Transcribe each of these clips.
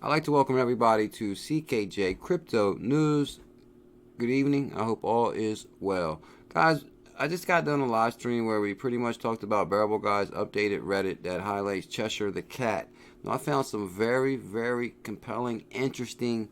I'd like to welcome everybody to CKJ Crypto News. Good evening. I hope all is well. Guys, I just got done a live stream where we pretty much talked about Bearableguy's updated Reddit that highlights Cheshire the Cat. Now, I found some very, very compelling, interesting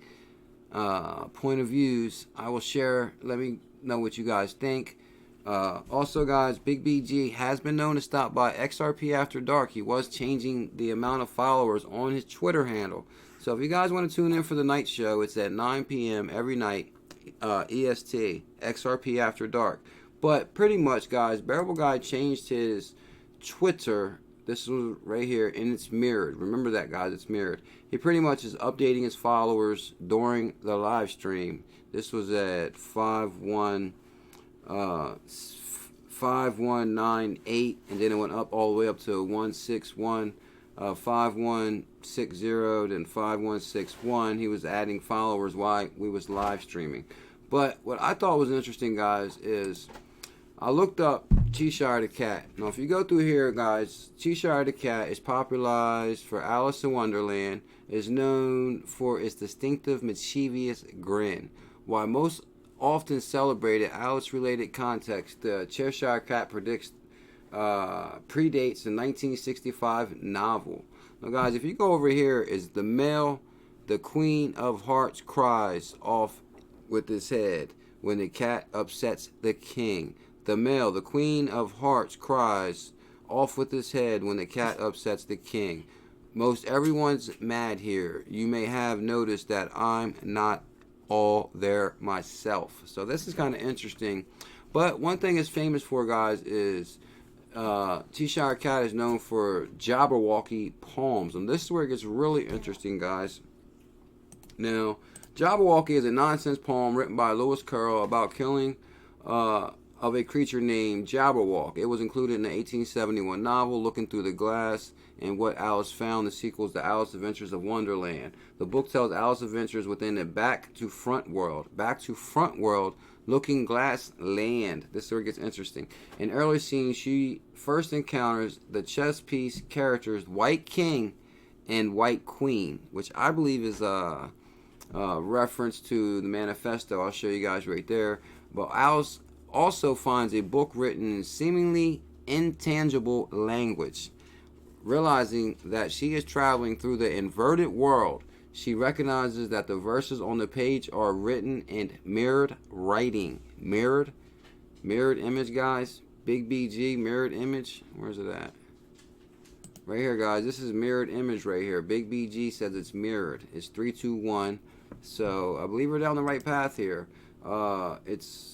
point of views. I will share. Let me know what you guys think. Also, guys, Big BG has been known to stop by XRP after dark. He was changing the amount of followers on his Twitter handle. So if you guys want to tune in for the night show, it's at 9 p.m. every night, EST, XRP after dark. But pretty much, guys, Bearableguy changed his Twitter. This was right here, and it's mirrored. Remember that, guys, it's mirrored. He pretty much is updating his followers during the live stream. This was at 5198, and then it went up all the way up to 161, 5160, then 5161. He was adding followers while we was live streaming. But what I thought was interesting, guys, is I looked up Cheshire the Cat. Now, if you go through here, guys, Cheshire the Cat is popularized for Alice in Wonderland, is known for its distinctive mischievous grin. While most often celebrated Alice-related context, the Cheshire Cat predates the 1965 novel. Now, guys, if you go over here, is the male, the Queen of Hearts cries off with his head when the cat upsets the king. The male, the Queen of Hearts cries off with his head when the cat upsets the king. Most everyone's mad here. You may have noticed that I'm not all there myself. So this is kind of interesting. But one thing it's famous for, guys, is Cheshire Cat is known for Jabberwocky poems. And this is where it gets really interesting, guys. Now, Jabberwocky is a nonsense poem written by Lewis Carroll about killing of a creature named Jabberwock. It was included in the 1871 novel Looking Through the Glass and What Alice Found, the sequels to Alice Adventures of Wonderland. The book tells Alice adventures within the back to front world. Back to front world, Looking Glass Land. This is where it gets interesting. In early scenes, she first encounters the chess piece characters White King and White Queen, which I believe is a reference to the Manifesto. I'll show you guys right there. But Alice also finds a book written in seemingly intangible language. Realizing that she is traveling through the inverted world, she recognizes that the verses on the page are written in mirrored writing. Mirrored image, guys. Big BG, mirrored image. Where's it at? Right here, guys. This is mirrored image right here. Big BG says it's mirrored. It's 321. So I believe we're down the right path here. It's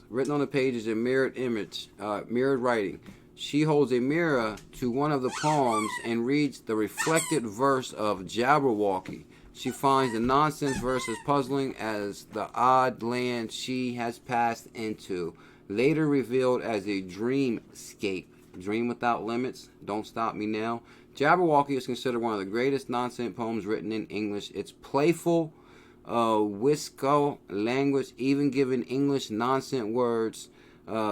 written on the pages in mirrored image, mirrored writing. She holds a mirror to one of the poems and reads the reflected verse of Jabberwocky. She finds the nonsense verse as puzzling as the odd land she has passed into, later revealed as a dreamscape. Dream without limits. Don't stop me now. Jabberwocky is considered one of the greatest nonsense poems written in English. It's playful, whimsical language, even given English nonsense words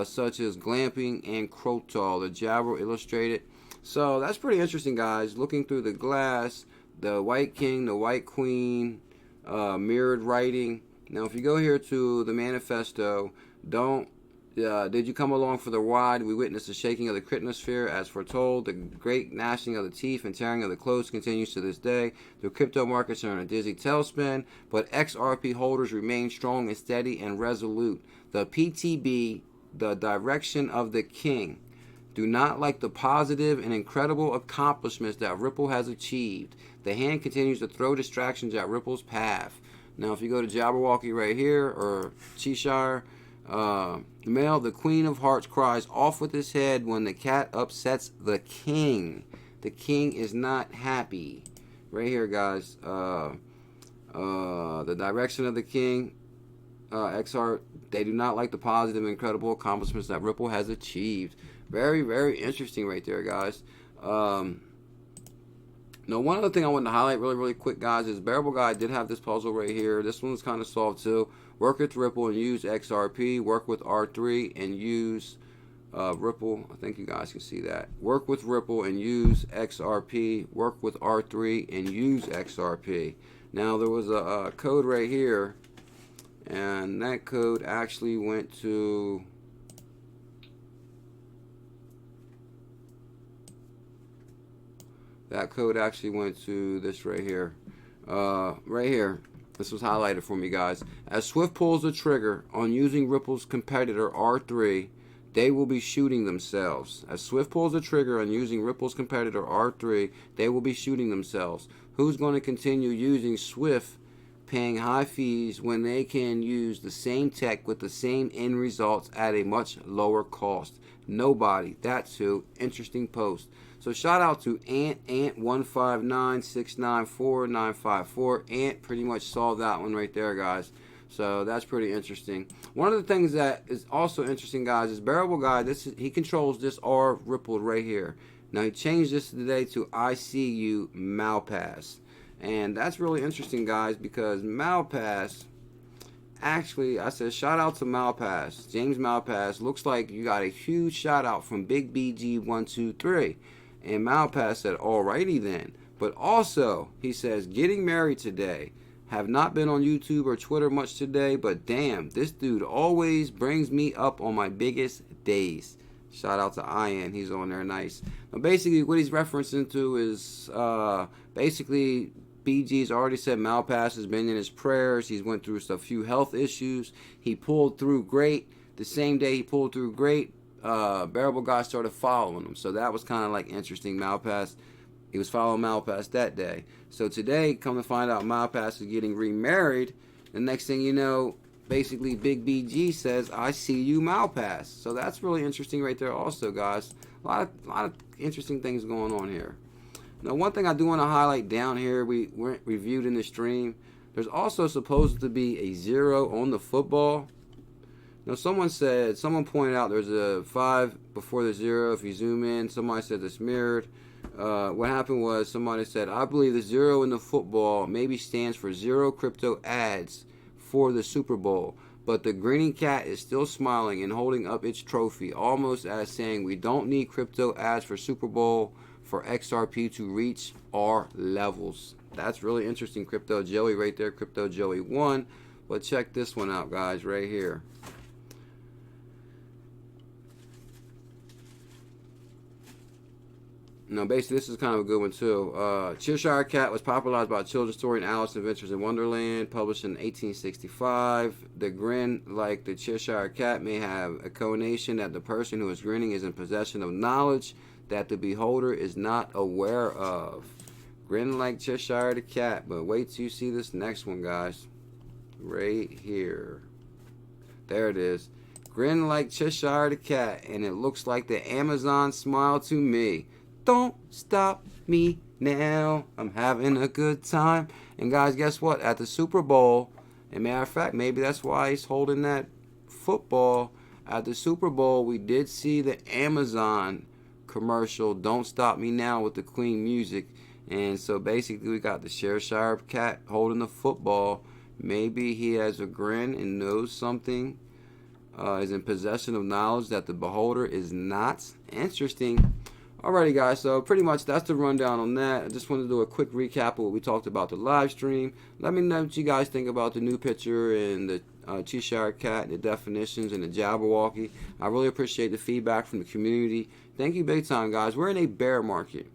such as glamping and crotal. The Jabber illustrated. So that's pretty interesting, guys. Looking through the glass, the White King, the White Queen, mirrored writing. Now, if you go here to the Manifesto, did you come along for the ride? We witnessed the shaking of the cryptosphere as foretold. The great gnashing of the teeth and tearing of the clothes continues to this day. The crypto markets are in a dizzy tailspin, but XRP holders remain strong and steady and resolute. The PTB, the direction of the king, do not like the positive and incredible accomplishments that Ripple has achieved. The hand continues to throw distractions at Ripple's path. Now, if you go to Jabberwocky right here, or Cheshire, male, the Queen of Hearts cries off with his head when the cat upsets the king. The king is not happy. Right here, guys. The direction of the king, XR, they do not like the positive and incredible accomplishments that Ripple has achieved. Very, very interesting right there, guys. Now, one other thing I wanted to highlight really, really quick, guys, is Bearableguy did have this puzzle right here. This one's kind of solved too. Work with Ripple and use XRP. Work with R3 and use Ripple. I think you guys can see that. Work with Ripple and use XRP. Work with R3 and use XRP. Now there was a code right here, and that code actually went to this right here. Right here. This was highlighted for me, guys. As Swift pulls the trigger on using Ripple's competitor R3, they will be shooting themselves. As Swift pulls the trigger on using Ripple's competitor R3, they will be shooting themselves. Who's going to continue using Swift, paying high fees when they can use the same tech with the same end results at a much lower cost? Nobody. That's who. Interesting post. So shout out to Ant159694954. Ant pretty much solved that one right there, guys. So that's pretty interesting. One of the things that is also interesting, guys, is Bearableguy. He controls this R Ripple right here. Now he changed this today to ICU Malpass, and that's really interesting, guys, because Malpass. Actually, I said shout out to Malpass, James Malpass. Looks like you got a huge shout out from BigBG123. And Malpass said, alrighty then. But also, he says, getting married today. Have not been on YouTube or Twitter much today, but damn, this dude always brings me up on my biggest days. Shout out to Ian, he's on there, nice. Now basically, what he's referencing to is, basically, BG's already said Malpass has been in his prayers. He's went through a few health issues. He pulled through great. The same day he pulled through great, Bearableguy started following him. So that was kind of like interesting. Malpass, he was following Malpass that day. So today, come to find out, Malpass is getting remarried. The next thing you know, basically Big BG says, I see you, Malpass. So that's really interesting right there also, guys. A lot of interesting things going on here. Now, one thing I do want to highlight down here, we reviewed in the stream, there's also supposed to be a 0 on the football. Now, someone pointed out there's a 5 before the 0. If you zoom in, somebody said it's mirrored. What happened was somebody said, I believe the 0 in the football maybe stands for 0 crypto ads for the Super Bowl. But the grinning cat is still smiling and holding up its trophy, almost as saying we don't need crypto ads for Super Bowl for XRP to reach our levels. That's really interesting. Crypto Joey right there, Crypto Joey 1. But check this one out, guys, right here. No, basically, this is kind of a good one, too. Cheshire Cat was popularized by children's story in Alice Adventures in Wonderland, published in 1865. The grin, like the Cheshire Cat, may have a connotation that the person who is grinning is in possession of knowledge that the beholder is not aware of. Grin like Cheshire the Cat, but wait till you see this next one, guys. Right here. There it is. Grin like Cheshire the Cat, and it looks like the Amazon smile to me. Don't stop me now. I'm having a good time. And guys, guess what? At the Super Bowl, and matter of fact, maybe that's why he's holding that football. At the Super Bowl, we did see the Amazon commercial, Don't Stop Me Now, with the Queen music. And so basically, we got the Cheshire Cat holding the football. Maybe he has a grin and knows something. Is in possession of knowledge that the beholder is not. Interesting. Alrighty, guys, so pretty much that's the rundown on that. I just wanted to do a quick recap of what we talked about the live stream. Let me know what you guys think about the new picture and the Cheshire Cat, the definitions, and the Jabberwocky. I really appreciate the feedback from the community. Thank you big time, guys. We're in a bear market.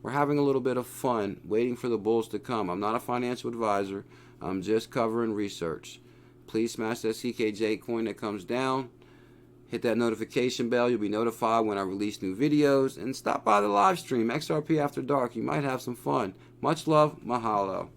We're having a little bit of fun waiting for the bulls to come. I'm not a financial advisor. I'm just covering research. Please smash that CKJ coin that comes down. Hit that notification bell. You'll be notified when I release new videos. And stop by the live stream, XRP After Dark. You might have some fun. Much love. Mahalo.